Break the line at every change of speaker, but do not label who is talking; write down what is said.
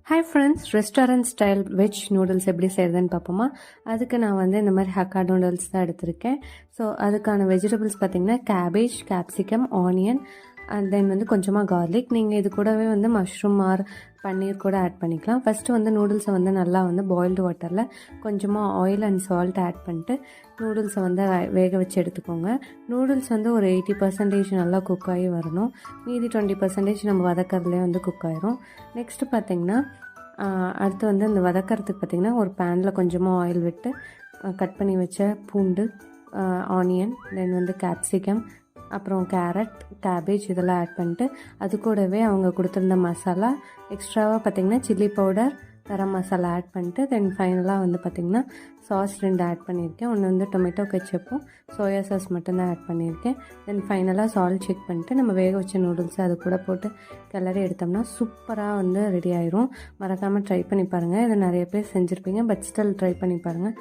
Hi friends, restaurant style veg noodles எப்படி செய்கிறதுன்னு பார்ப்போமா. அதுக்கு நான் வந்து இந்த மாதிரி ஹக்கா நூடுல்ஸ் தான் எடுத்திருக்கேன். ஸோ அதுக்கான வெஜிடபிள்ஸ் பார்த்திங்கன்னா cabbage, capsicum, onion and then வந்து கொஞ்சமாக கார்லிக். நீங்கள் இது கூடவே வந்து மஷ்ரூம் ஆர் பன்னீர் கூட ஆட் பண்ணிக்கலாம். ஃபஸ்ட்டு வந்து நூடுல்ஸை வந்து நல்லா வந்து பாயில்டு வாட்டரில் கொஞ்சமாக ஆயில் அண்ட் சால்ட் ஆட் பண்ணிட்டு நூடுல்ஸை வந்து வேக வச்சு எடுத்துக்கோங்க. நூடுல்ஸ் வந்து ஒரு 80% நல்லா குக் ஆகி வரணும். மீதி 20% நம்ம வதக்கறதுலேயே வந்து குக் ஆயிரும். நெக்ஸ்ட்டு பார்த்திங்கன்னா அடுத்து வந்து இந்த வதக்கிறதுக்கு பார்த்திங்கன்னா ஒரு பேனில் கொஞ்சமாக ஆயில் விட்டு கட் பண்ணி வச்ச பூண்டு, ஆனியன், தென் வந்து கேப்சிகம், அப்புறம் கேரட், கேபேஜ் இதெல்லாம் ஆட் பண்ணிட்டு அது கூடவே அவங்க கொடுத்துருந்த மசாலா எக்ஸ்ட்ராவாக பார்த்திங்கன்னா chilli powder, garam masala add பண்ணிட்டு தென் ஃபைனலாக வந்து பார்த்திங்கன்னா சாஸ் 2 ஆட் பண்ணியிருக்கேன். ஒன்று வந்து டொமேட்டோ கெச்சப்பும் சோயா சாஸ் மட்டும்தான் ஆட் பண்ணியிருக்கேன். தென் ஃபைனலாக சால்ட் செக் பண்ணிட்டு நம்ம வேக வச்ச நூடுல்ஸை அது கூட போட்டு கிளறி எடுத்தோம்னா சூப்பராக வந்து ரெடி ஆயிரும். மறக்காமல் ட்ரை பண்ணி பாருங்கள். இதை நிறைய பேர் செஞ்சுருப்பீங்க, பட் ஸ்டில் ட்ரை பண்ணி பாருங்கள்.